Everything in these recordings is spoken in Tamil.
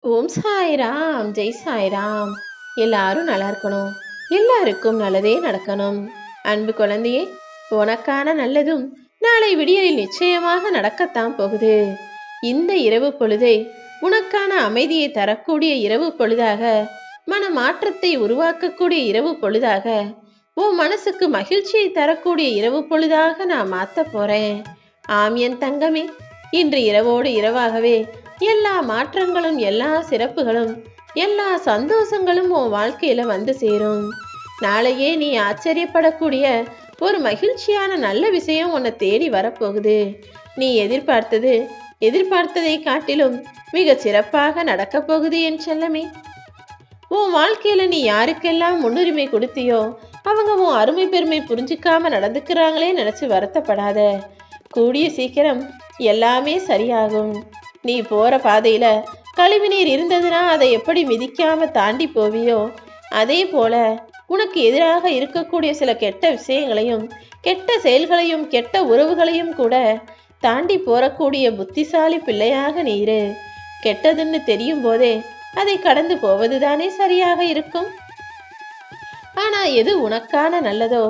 ஓம் சாய்ராம், ஜெய் சாய்ராம். எல்லாரும் நல்லா இருக்கணும், எல்லாருக்கும் நல்லதே நடக்கணும். அன்பு குழந்தையே, உனக்கான நல்லதும் நாளை விடியலில் நிச்சயமாக நடக்கத்தான் போகுது. இந்த இரவு பொழுதை உனக்கான அமைதியை தரக்கூடிய இரவு பொழுதாக, மன மாற்றத்தை உருவாக்கக்கூடிய இரவு பொழுதாக, உன் மனசுக்கு மகிழ்ச்சியை தரக்கூடிய இரவு பொழுதாக நான் மாத்த போறேன். ஆம் என் தங்கமே, இன்று இரவோடு இரவாகவே எல்லா மாற்றங்களும், எல்லா சிறப்புகளும், எல்லா சந்தோஷங்களும் உன் வாழ்க்கையில வந்து சேரும். நாளையே நீ ஆச்சரியப்படக்கூடிய ஒரு மகிழ்ச்சியான நல்ல விஷயம் உன்னை தேடி வரப்போகுது. நீ எதிர்பார்த்ததை காட்டிலும் மிக சிறப்பாக நடக்கப் போகுது என் செல்லமே. உன் வாழ்க்கையில நீ யாருக்கெல்லாம் முன்னுரிமை கொடுத்தியோ அவங்க உன் அருமை பெருமை புரிஞ்சுக்காம நடந்துக்கிறாங்களே நினைச்சு வருத்தப்படாத. கூடிய சீக்கிரம் எல்லாமே சரியாகும். நீ போற பாதையில கழிவுநீர் இருந்ததுன்னா அதை எப்படி மிதிக்காம தாண்டி போவியோ, அதே போல உனக்கு எதிராக இருக்கக்கூடிய சில கெட்ட விஷயங்களையும், கெட்ட செயல்களையும், கெட்ட உறவுகளையும் கூட தாண்டி போறக்கூடிய புத்திசாலி பிள்ளையாக நீரு. கெட்டதுன்னு தெரியும் போதே அதை கடந்து போவதுதானே சரியாக இருக்கும். ஆனா எது உனக்கான நல்லதோ,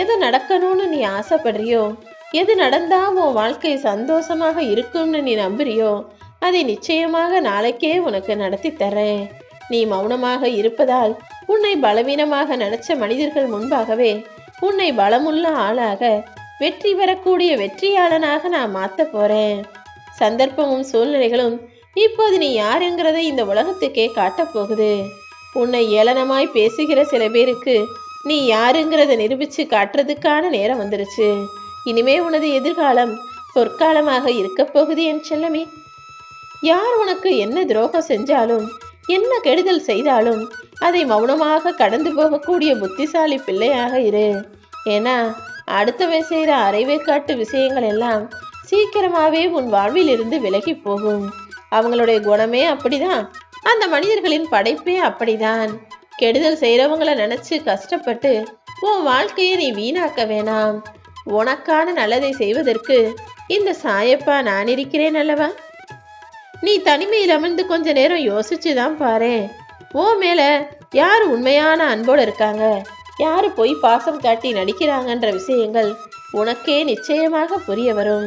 எது நடக்கணும்னு நீ ஆசைப்படுறியோ, எது நடந்தா உன் வாழ்க்கை சந்தோஷமாக இருக்கும்னு நீ நம்புறியோ, அதை நிச்சயமாக நாளைக்கே உனக்கு நடத்தி தரேன். நீ மௌனமாக இருப்பதால் உன்னை பலவீனமாக நினைச்ச மனிதர்கள் முன்பாகவே உன்னை பலமுள்ள ஆளாக, வெற்றி பெறக்கூடிய வெற்றியாளனாக நான் மாத்த போறேன். சந்தர்ப்பமும் சூழ்நிலைகளும் இப்போது நீ யாருங்கிறதை இந்த உலகத்துக்கே காட்டப் போகுது. உன்னை ஏளனமாய் பேசுகிற சில பேருக்கு நீ யாருங்கிறத நிரூபிச்சு காட்டுறதுக்கான நேரம் வந்துருச்சு. இனிமே உனது எதிர்காலம் பொற்காலமாக இருக்க போகுது என் செல்லமே. யார் உனக்கு என்ன துரோகம் செஞ்சாலும், என்ன கெடுதல் செய்தாலும் அதை மௌனமாக கடந்து போகக்கூடிய புத்திசாலி பிள்ளையாக இரு. ஏன்னா அடுத்தவன் செய்கிற அரைவேக்காட்டு விஷயங்கள் எல்லாம் சீக்கிரமாவே உன் வாழ்வில் இருந்து விலகி போகும். அவங்களுடைய குணமே அப்படிதான், அந்த மனிதர்களின் படைப்பே அப்படிதான். கெடுதல் செய்கிறவங்களை நினைச்சு கஷ்டப்பட்டு உன் வாழ்க்கையை நீ வீணாக்க வேணாம். உனக்கான நல்லதை செய்வதற்கு இந்த சாயப்பா நான் இருக்கிறேன் அல்லவா. நீ தனிமையில் அமர்ந்து கொஞ்ச நேரம் யோசிச்சுதான் பாரு. ஓ மேல யார் உண்மையான அன்போடு இருக்காங்க, யாரு போய் பாசம் காட்டி நடிக்கிறாங்கன்ற விஷயங்கள் உனக்கே நிச்சயமாக புரிய வரும்.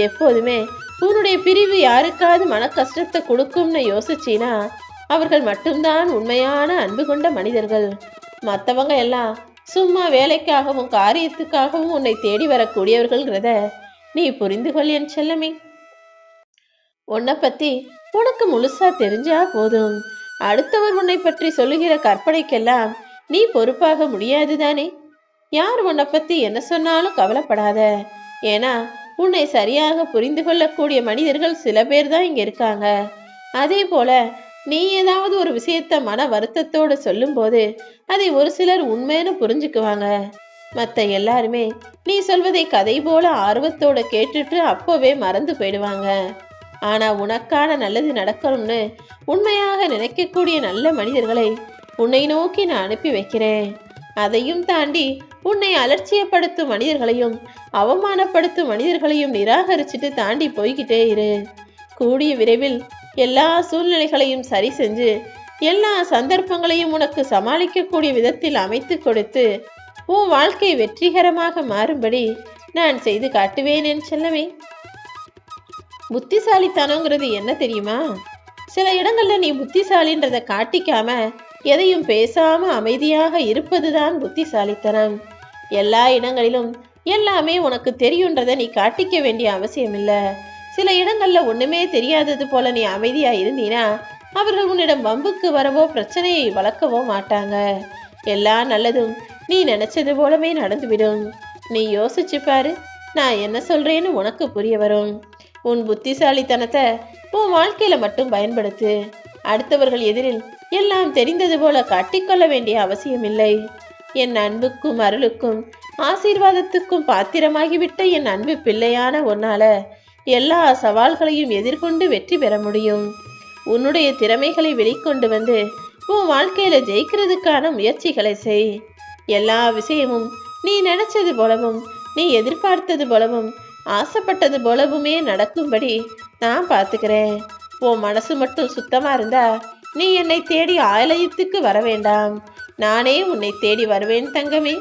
எப்போதுமே உன்னுடைய பிரிவு யாருக்காவது மன கஷ்டத்தை கொடுக்கும்னு யோசிச்சினா அவர்கள் மட்டும்தான் உண்மையான அன்பு கொண்ட மனிதர்கள். மற்றவங்க எல்லாம் சும்மா வேலைக்காகவும் காரியத்துக்காகவும் உன்னை தேடி வரக்கூடியவர்கள்ங்கிறத நீ புரிந்து கொள் என் செல்லமே. உன்னை பத்தி உனக்கு முழுசா தெரிஞ்சா போதும். அடுத்தவர் உன்னை பற்றி சொல்லுகிற கற்பனைக்கெல்லாம் நீ பொறுப்பாக முடியாது தானே. யார் உன்னை பத்தி என்ன சொன்னாலும் கவலைப்படாத. ஏன்னா உன்னை சரியாக புரிந்து கொள்ளக்கூடிய மனிதர்கள் சில பேர் தான் இங்க இருக்காங்க. அதே போல நீ ஏதாவது ஒரு விஷயத்த மன வருத்தத்தோடு சொல்லும் போது அதை ஒரு சிலர் உண்மைன்னு புரிஞ்சுக்குவாங்க. மற்ற எல்லாருமே நீ சொல்வதை கதை போல ஆர்வத்தோட கேட்டுட்டு அப்போவே மறந்து போயிடுவாங்க. ஆனா உனக்கான நல்லது நடக்கணும்னு உண்மையாக நினைக்கக்கூடிய நல்ல மனிதர்களை உன்னை நோக்கி நான் அனுப்பி வைக்கிறேன். அதையும் தாண்டி உன்னை அலட்சியப்படுத்தும் மனிதர்களையும், அவமானப்படுத்தும் மனிதர்களையும் நிராகரிச்சுட்டு தாண்டி போய்கிட்டே இரு. கூடிய விரைவில் எல்லா சூழ்நிலைகளையும் சரி செஞ்சு, எல்லா சந்தர்ப்பங்களையும் உனக்கு சமாளிக்கக்கூடிய விதத்தில் அமைத்து கொடுத்து உன் வாழ்க்கை வெற்றிகரமாக மாறும்படி நான் செய்து காட்டுவேன் என் செல்லமே. புத்திசாலித்தனங்கிறது என்ன தெரியுமா? சில இடங்கள்ல நீ புத்திசாலின்றதை காட்டிக்காம எதையும் பேசாம அமைதியாக இருப்பதுதான் புத்திசாலித்தனம். எல்லா இடங்களிலும் எல்லாமே உனக்கு தெரியுன்றதை நீ காட்டிக்க வேண்டிய அவசியம் இல்லை. சில இடங்கள்ல ஒண்ணுமே தெரியாதது போல நீ அமைதியா இருந்தீனா அவர்கள் உன்னிடம் வம்புக்கு வரவோ பிரச்சனையை வளர்க்கவோ மாட்டாங்க. எல்லா நல்லதும் நீ நினைச்சது போலவே நடந்துவிடும். நீ யோசிச்சு பாரு, நான் என்ன சொல்றேன்னு உனக்கு புரிய வரும். உன் புத்திசாலித்தனத்தை உன் வாழ்க்கையில மட்டும் பயன்படுத்து. அடுத்தவர்கள் எதிரில் எல்லாம் தெரிந்தது போல காட்டிக்கொள்ள வேண்டிய அவசியம் இல்லை. என் அன்புக்கும் அருளுக்கும் ஆசீர்வாதத்துக்கும் பாத்திரமாகிவிட்ட என் அன்பு பிள்ளையான உன்னால எல்லா சவால்களையும் எதிர்கொண்டு வெற்றி பெற முடியும். உன்னுடைய திறமைகளை வெளிக்கொண்டு வந்து உன் வாழ்க்கையில ஜெயிக்கிறதுக்கான முயற்சிகளை செய். எல்லா விஷயமும் நீ நினைச்சது போலவும், நீ எதிர்பார்த்தது போலவும், ஆசைப்பட்டது போலவுமே நடக்கும்படி நான் பார்த்துக்கிறேன். உன் மனசு மட்டும் சுத்தமா இருந்தா நீ என்னை தேடி ஆலயத்துக்கு வர வேண்டாம், நானே உன்னை தேடி வருவேன் தங்கமே.